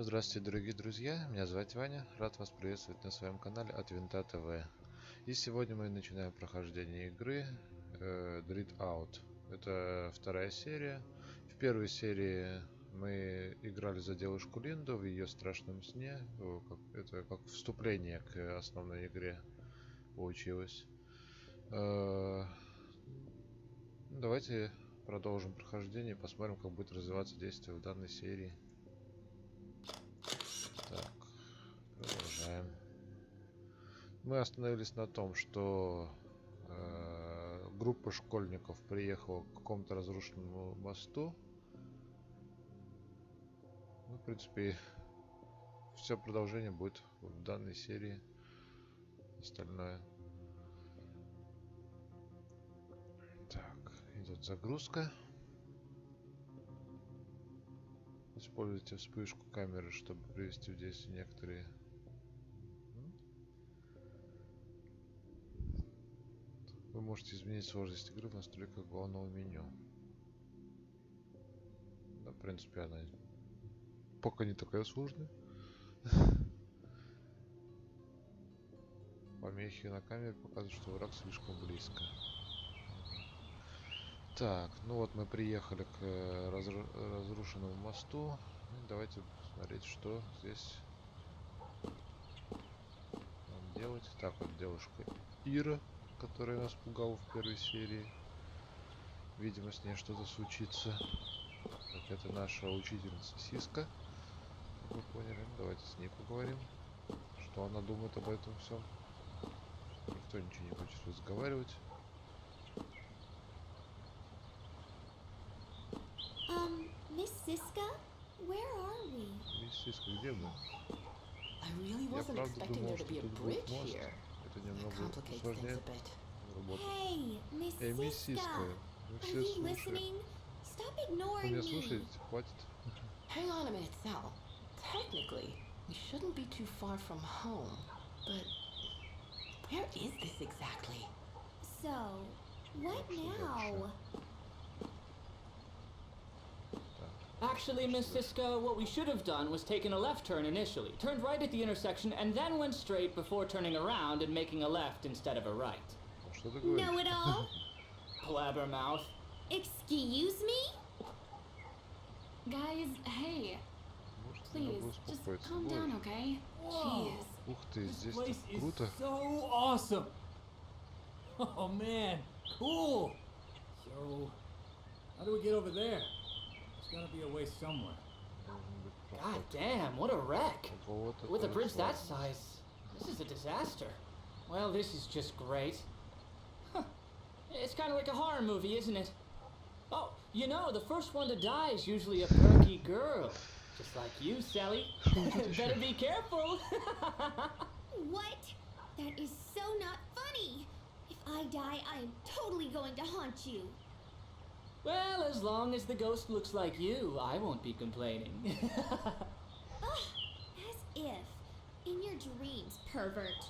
Здравствуйте, дорогие друзья, меня зовут Ваня, рад вас приветствовать на своем канале от Винта ТВ. И сегодня мы начинаем прохождение игры DreadOut. Это вторая серия. В первой серии мы играли за девушку Линду в ее страшном сне. Это как вступление к основной игре получилось. Давайте продолжим прохождение и посмотрим, как будет развиваться действие в данной серии. Так, продолжаем. Мы остановились на том, что группа школьников приехала к какому-то разрушенному мосту. Ну, в принципе, все продолжение будет в данной серии. Остальное. Так, идет загрузка. Используйте вспышку камеры, чтобы привести в действие некоторые. Вы можете изменить сложность игры в настройках главного меню. Да, в принципе, она пока не такая сложная. Помехи на камере показывают, что враг слишком близко. Так, ну вот мы приехали к разрушенному мосту. И давайте посмотреть, что здесь нам делать. Так, вот девушка Ира, которая нас пугала в первой серии. Видимо, с ней что-то случится. Так, это наша учительница Сиска. Как вы поняли, давайте с ней поговорим. Что она думает об этом всем. Никто ничего не хочет разговаривать. Miss Siska, where are we? Мисс Сиска, где мы? I really Я wasn't правда expecting думал, there to что be a тут будет bridge мост. here. Это That немного complicates things усложняет a bit. работу. Hey, Miss Эй, мисс Сиска, Siska, вы are все you слушаете? listening? Stop Вы ignoring меня me. слушаете? Хватит. Hang on a minute, Sal. Technically, we shouldn't be too far from home, but where is this exactly? So, what now? Actually, Miss Siska, what we should have done was taken a left turn initially, turned right at the intersection, and then went straight before turning around and making a left instead of a right. Что ты говоришь? Know it all? Blabbermouth. Excuse me? Guys, hey, Может, please, немного just успокоиться. calm down, okay? Jeez. Ух ты, здесь Place так is круто. so awesome. Oh man, cool. So, how do we get over there? There's gotta be a way somewhere. Должен быть God проход. damn, what a wreck. Вот With a это bridge that сложно. size, this is a disaster. Well, this is just great. Huh. It's kind of like a horror movie, isn't it? Oh, you know, the first one to die is usually a perky girl. Just like you, Sally. Better be careful. What? That is so not funny. If I die, I am totally going to haunt you. Well, as long as the ghost looks like you, I won't be complaining. Ugh, as if. In your dreams, pervert.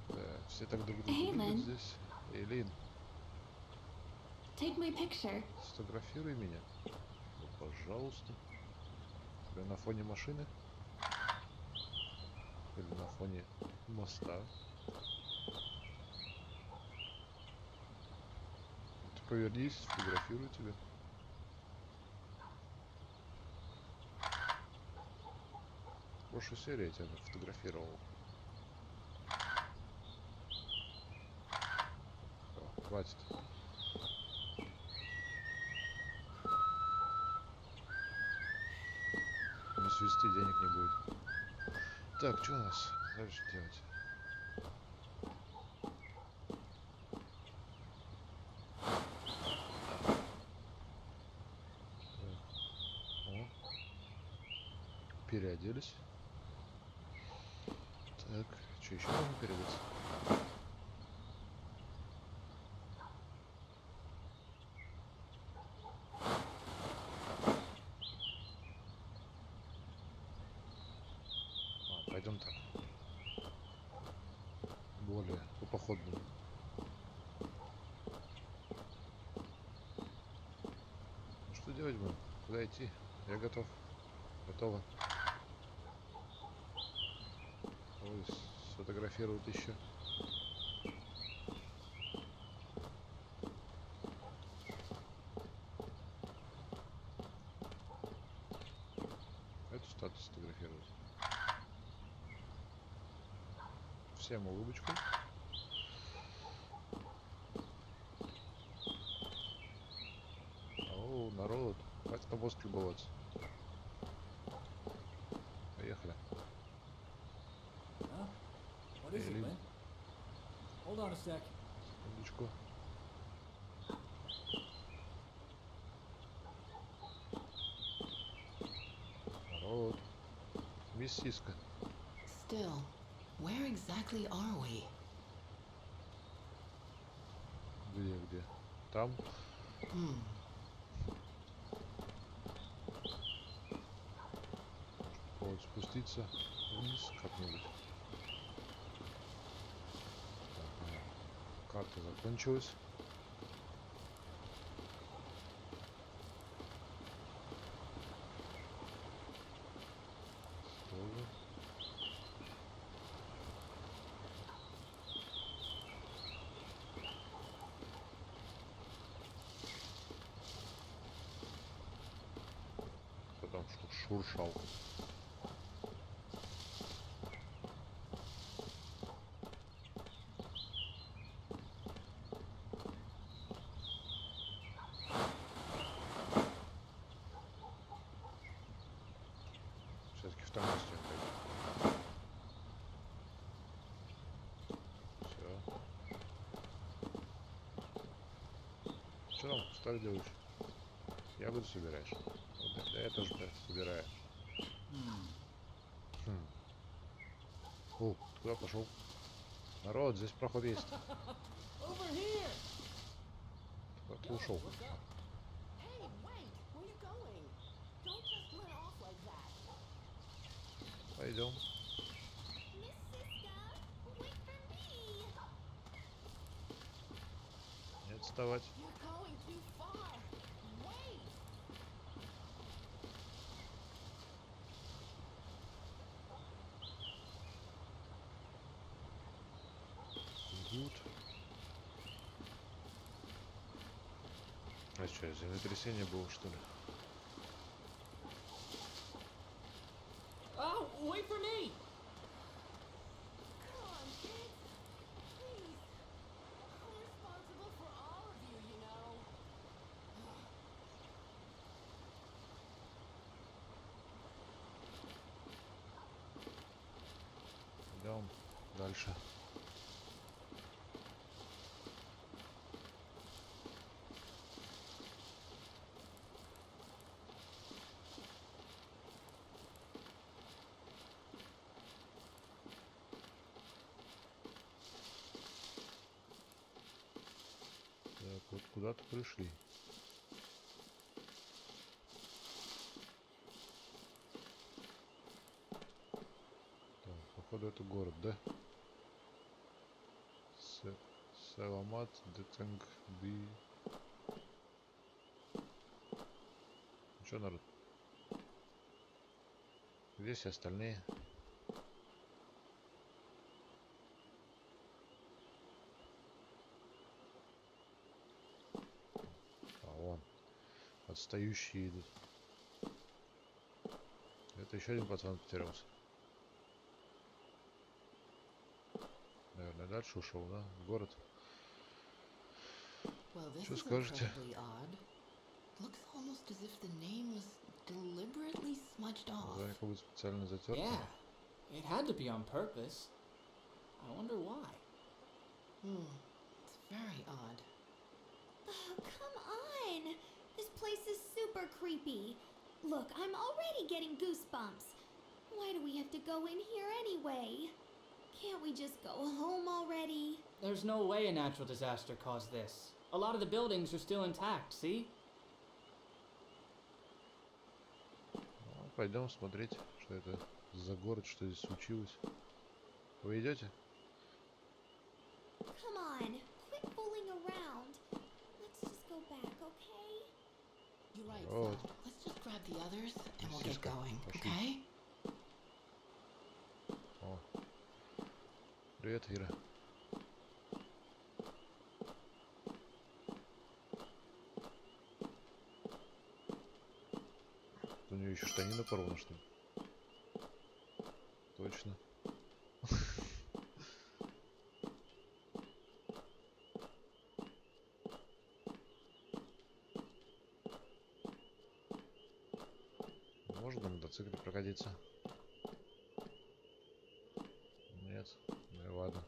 Да, все так друг друга Hey, любят man. здесь. Эйлин, Take my picture. сфотографируй меня. Ну, пожалуйста. Тебя на фоне машины? Или на фоне моста? Ты повернись, сфотографирую тебя. В прошлой серии я тебя фотографировал. Всё, хватит. Не свести, денег не будет. Так, что у нас дальше делать? Так. О. Переоделись. Так, что еще можно переодеться? Пойдем так. Более по-походному. Ну, что делать будем? Куда идти? Я готов. Готово. Ой, сфотографируют еще. Эту статус сфотографируют. Всем улыбочку. О, народ. Хватит на мозг любоваться. Поехали. Huh? What is it, Lynn? Hold on a sec. Секундочку. Народ. Мисс Сиска. Still, where exactly are we? Где? Там. Вот спуститься вниз как-нибудь. Ага. Карта закончилась. Тоже. Кто там шуршал? Все-таки в том месте опять. Все. Что там кустах делаешь? Ягоду собираешь? Вот, да, я тоже собираю. О, ты куда пошел? Народ, здесь проход есть. Over here! Куда ты ушел? Hey, wait! Where you going? Don't just run off like that. Пойдем. Miss Siska, wait for me. Не отставать. You're going too far. Wait! Идут. А что, землетрясение было, что ли? Oh, wait for me! Come on, kids. Please. I'm responsible for all of you, you know. Идем дальше. Так, вот куда-то пришли. Так, походу это город, да? Саламат, Детенг, Би. Ну что, народ? Где все остальные? А вон. Отстающие идут. Это еще один пацан потерялся. Наверное, дальше ушел, да? В город. Well, this Что is скажете? incredibly odd. Looks almost as if the name was deliberately smudged off. Название как будто специально затерто. Yeah, it had to be on purpose. I wonder why. It's very odd. Oh, come on. This place is super creepy. Look, I'm already getting goosebumps. Why do we have to go in here anyway? Can't we just go home already? There's no way a natural disaster caused this. A lot of the buildings are still intact, see? Ну, пойдем смотреть, что это за город, что здесь случилось. Вы идете? Come on, quit fooling around. Let's just go back, okay? You're right. Вот. Let's just grab the others and we'll get Сиська. going, Пошли. okay? О. Привет, Ира. У нее еще штанина порвана, что ли? Точно. Можно на мотоцикле прокатиться? Нет. Ну и ладно.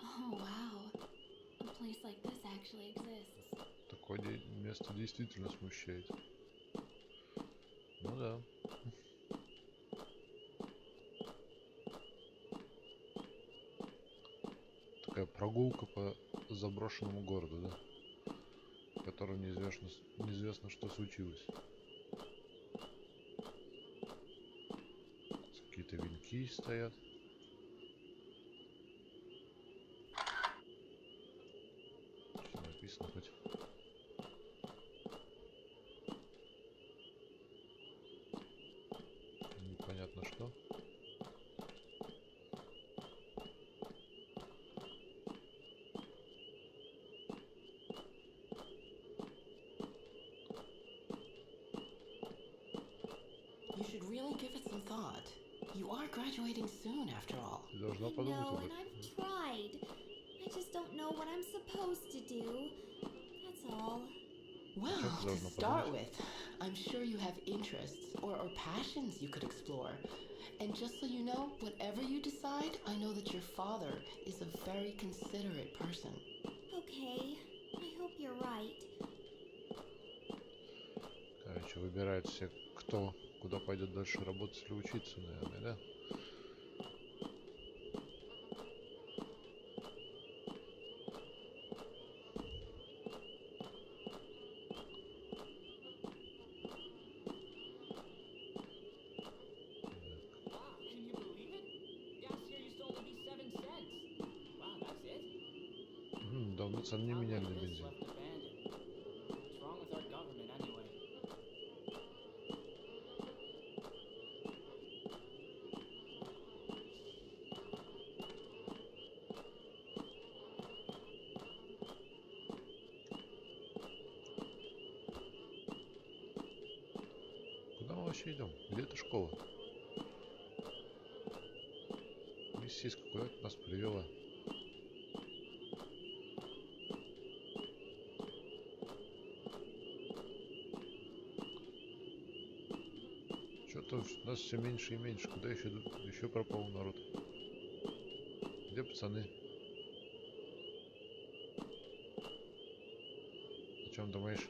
Oh, wow. A place like this actually exists. Такое место действительно смущает. Ну да. Такая прогулка по заброшенному городу, да? В котором неизвестно, что случилось. Какие-то венки стоят. Что написано хоть? Непонятно что. You should really give it some thought. You are graduating soon, after all. Ты должна I подумать know, об and этом. I've tried. I just don't know what I'm supposed to do. That's all. Well, Чё ты to должна start подумать? with, I'm sure you have interests or passions you could explore. And just so you know, whatever you decide, I know that your father is a very considerate person. Okay, I hope you're right. Короче, выбирают все, кто куда пойдет дальше работать или учиться, наверное, да? Wow, can you believe it? Gas here used to only be 7 cents. Wow, that's it? Давно цены не How меняли was на this бензин. left abandoned? What's wrong with our government anyway? Куда мы вообще идем? Где эта школа? Миссис, куда это нас привела? Что-то нас все меньше и меньше. Куда еще пропал народ? Где пацаны? О чем думаешь?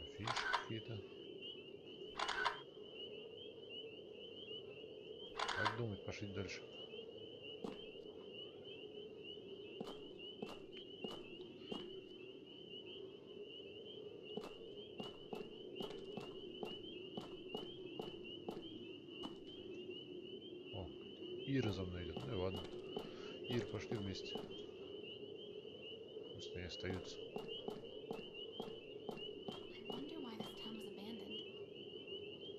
Афиши какие-то. Как думать, пошли дальше. О, Ира за мной идет. Ну и ладно. Ир, пошли вместе. Пусть они остаются. I wonder why this town was abandoned.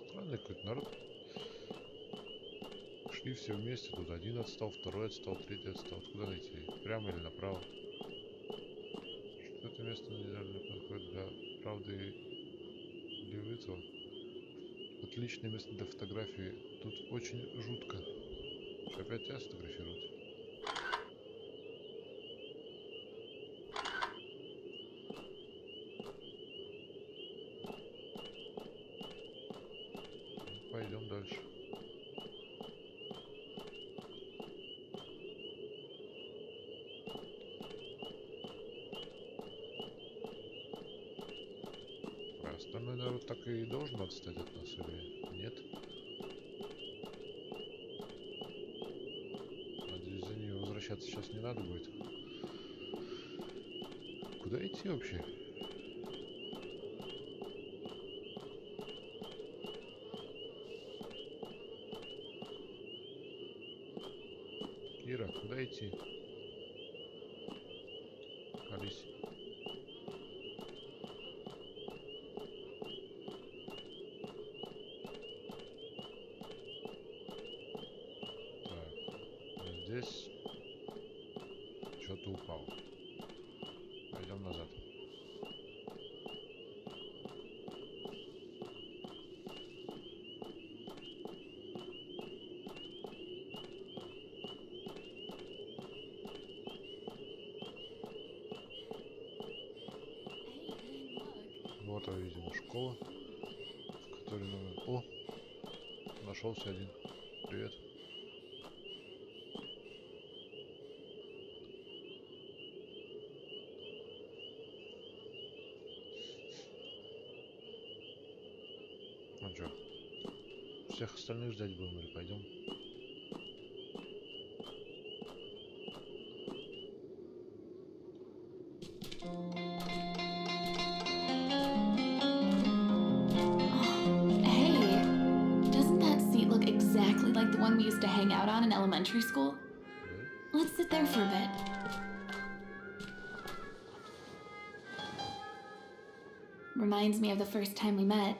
Странный какой-то народ. Шли все вместе. Тут один отстал, второй отстал, третий отстал. Куда найти? Прямо или направо? Что это место идеально подходит для правды или вызова? Отличное место для фотографии. Тут очень жутко. Что, опять тебя сфотографировать? Пойдем дальше. так и должен отстать от нас или нет? Надеюсь, за ней возвращаться сейчас не надо будет. Куда идти вообще? Кира, куда идти? Колись. Так, здесь что-то упал. Пойдем назад. Вот, видимо, школа, в которой надо... О! Нашелся один. Привет. Ну чё? Всех остальных ждать будем или пойдем? Hey, doesn't that seat look exactly like the one we used to hang out on in elementary school? Let's sit there for a bit. Reminds me of the first time we met.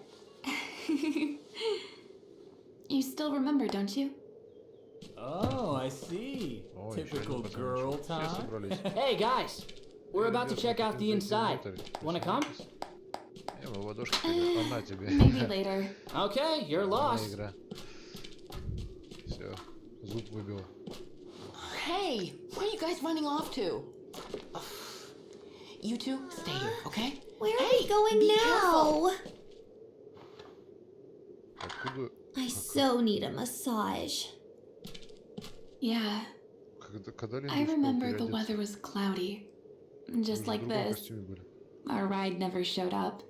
You still remember, don't you? Oh, I see. Ой, Typical ещё один girl пацанчик. Все time. собрались. Hey guys, we're about to check out the inside. Wanna come? Мы ладошки тебе. Она тебе. Maybe later. Okay, you're Одна lost. игра. Все. Зуб выбил. Hey, where are you guys running off to? You two, stay here, okay? Where are Hey, we going be now? Откуда? I so need a massage. Yeah, Когда Лена I успела remember the переодеться? weather was cloudy. Вы Just же в like другом this. костюме были. Our ride never showed up.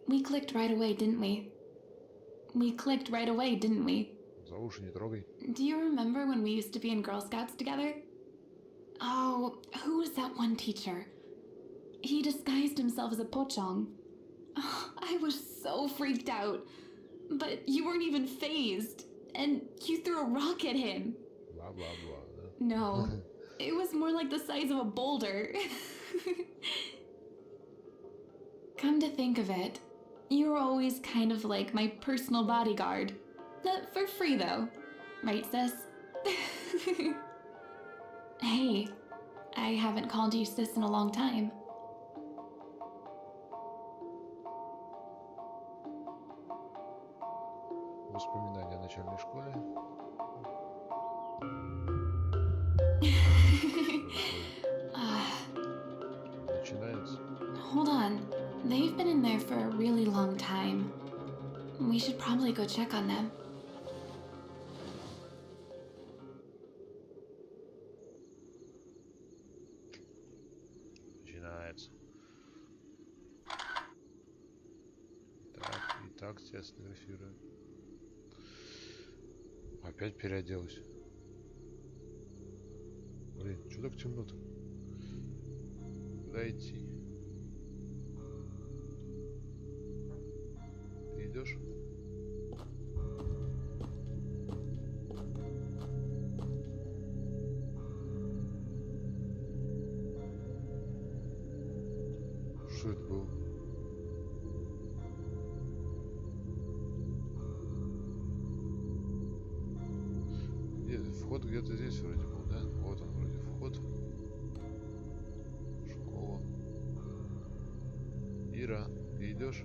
We clicked right away, didn't we? We clicked right away, didn't we? За уши не трогай. Do you remember when we used to be in Girl Scouts together? Oh, who was that one teacher? He disguised himself as a pochong. Oh, I was so freaked out. But you weren't even phased. And you threw a rock at him. Бла-бла-бла, да? No, it was more like the size of a boulder. Come to think of it, you were always kind of like my personal bodyguard. For free, though. Right, sis? Hey, I haven't called you sis in a long time. Воспоминания о начальной школе. Начинается. Hold on. They've been in there for a really long time. We should probably go check on them. Начинается. Так, и так тебя сфотографируют. Опять переоделась. Блин, что так темно-то? Куда идти? Ты идешь? Что это было? Вход где-то здесь вроде был, да? Вот он вроде вход. Школа. Ира, ты идешь?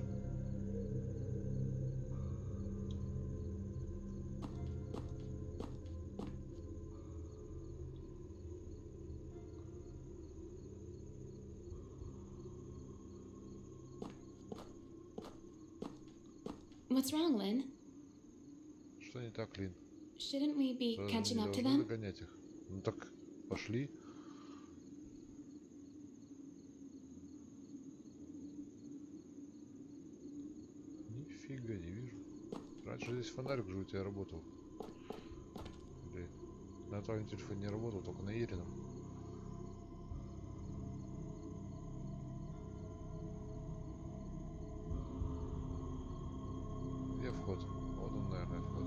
What's wrong, Lynn? Что не так, Лин? Shouldn't we be Разве catching не up to должны them? догонять их? Ну так, пошли. Раньше здесь фонарик же у тебя работал. Или на твоем телефоне не работал, только на Ирином. Где вход? Вот он, наверное, вход.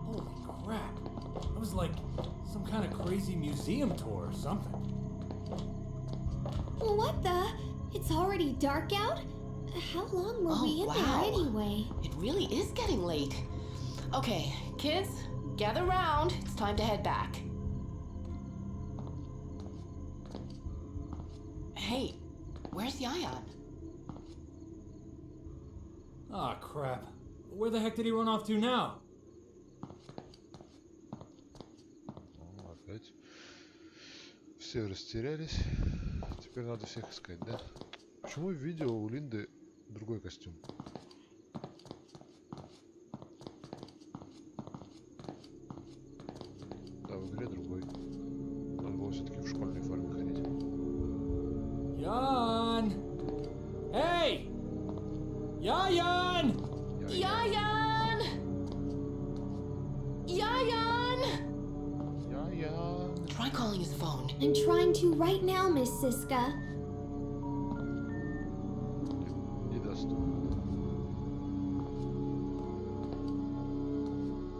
Holy crap. That was like some kind of crazy museum tour or something. What the? It's already dark out? How long were we in there anyway? It really is getting late. Okay, kids, gather round. It's time to head back. Hey, where's Yayan? Ah, crap. Where the heck did he run off to now? О, опять. Все растерялись. Теперь надо всех искать, да? Почему в видео у Линды другой костюм? Да, в игре другой. Надо было все-таки в школьной форме ходить. Jan! Hey! Yayan! Yayan! Yayan! Я. Try calling his phone. I'm trying to right now, Miss Siska. Недоступно.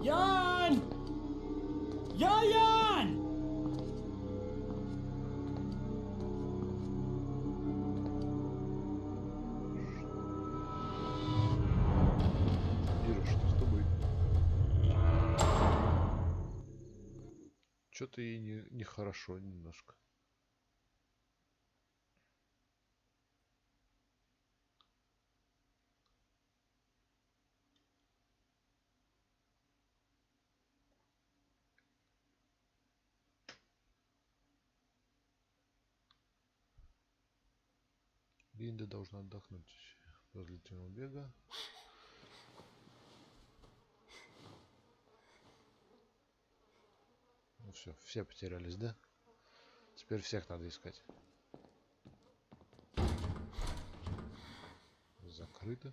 Jan! Yayan! Ира, что с тобой? Что-то ей нехорошо немножко. Линда должна отдохнуть после длительного бега. Ну все потерялись, да? Теперь всех надо искать. Закрыто.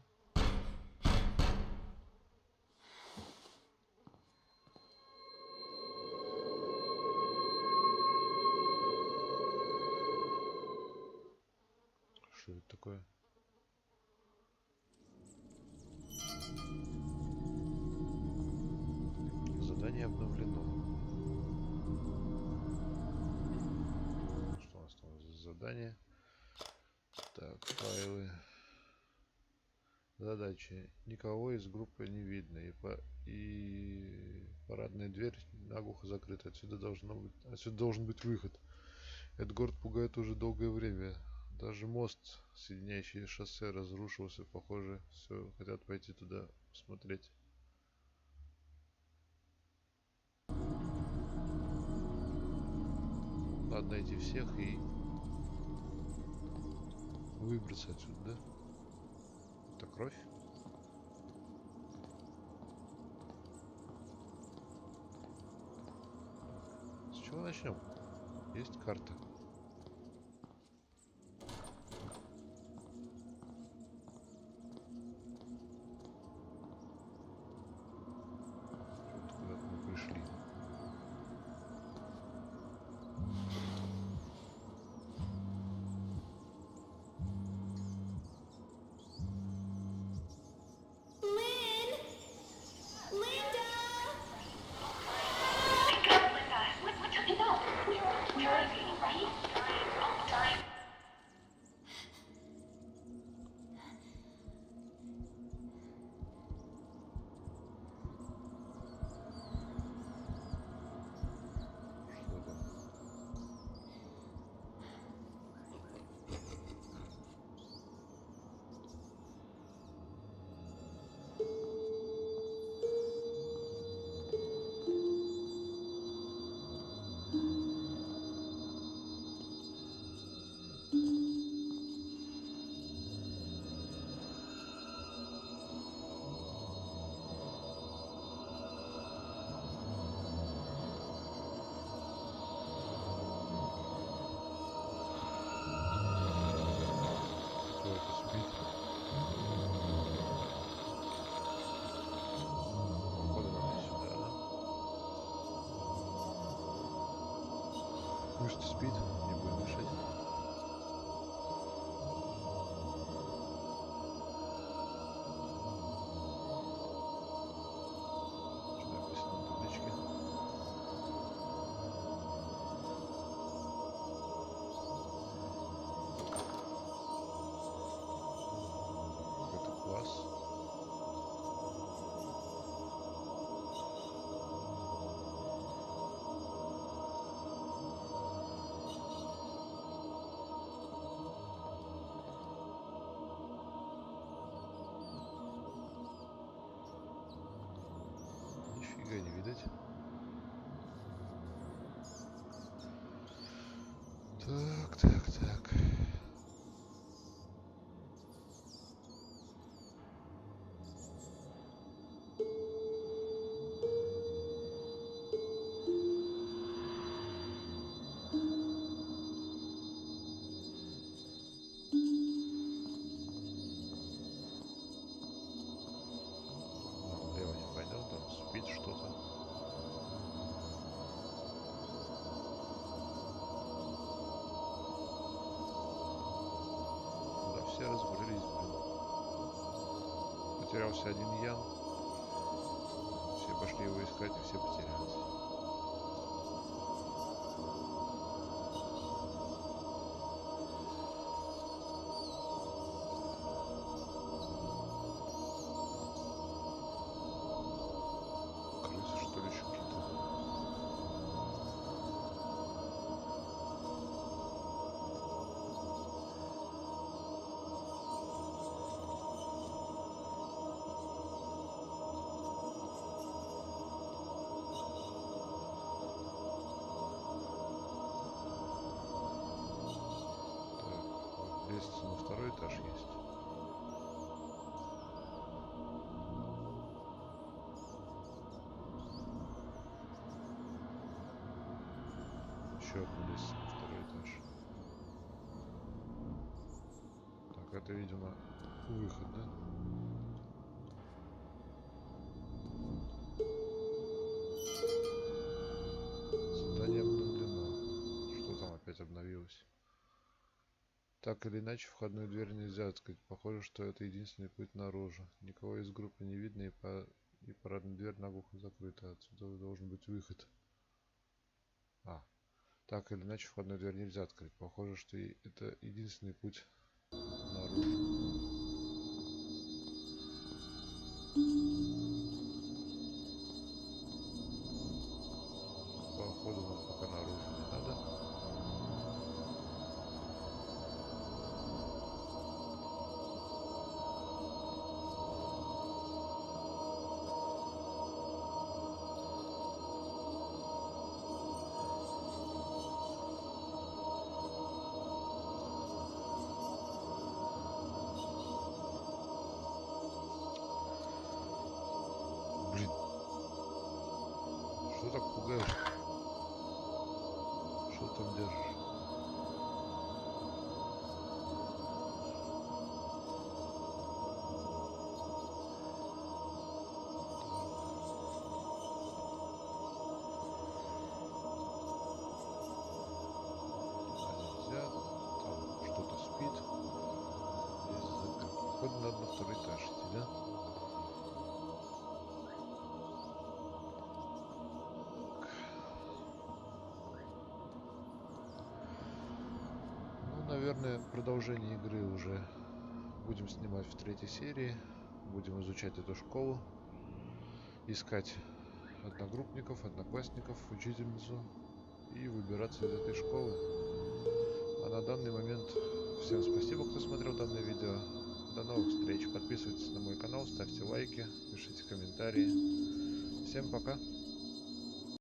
Что это такое? Задание обновлено. Что у нас там за задание? Так, файлы. Задачи. Никого из группы не видно. И парадная дверь наглухо закрыта. Отсюда должен быть выход. Этот город пугает уже долгое время. Даже мост, соединяющий шоссе, разрушился. Похоже, все хотят пойти туда посмотреть. Надо найти всех и выбраться отсюда, да? Это кровь? С чего начнем? Есть карта. Куда-то мы пришли. Lynn! Linda! Linda, what do you know? We're okay, right? что спит, не будем мешать. Что написано на табличке? Это класс. Нифига не видать. Так. Лево не пойдем, там спит что-то. Да, все разбрелись, блин. Потерялся один Ян. Все пошли его искать, и все потерялись. Крысы, что ли, еще какие-то? Так, лестница на второй этаж есть. Еще одна лестница на второй этаж. Так, это, видимо, выход, да? Задание обновлено. Что там опять обновилось? Так или иначе, входную дверь нельзя открыть. Похоже, что это единственный путь наружу. Никого из группы не видно, и парадная дверь наглухо закрыта. Отсюда должен быть выход. Так или иначе, входную дверь нельзя открыть. Похоже, что это единственный путь наружу. Походу нам пока наружу не надо. Блин. Что так пугаешь? Что там держишь? Нельзя. Там что-то спит. Здесь закрыто. Походу надо на второй этаж идти, да? Ну, наверное, продолжение игры уже будем снимать в третьей серии. Будем изучать эту школу. Искать одногруппников, одноклассников, учительницу. И выбираться из этой школы. А на данный момент всем спасибо, кто смотрел данное видео. До новых встреч. Подписывайтесь на мой канал, ставьте лайки, пишите комментарии. Всем пока.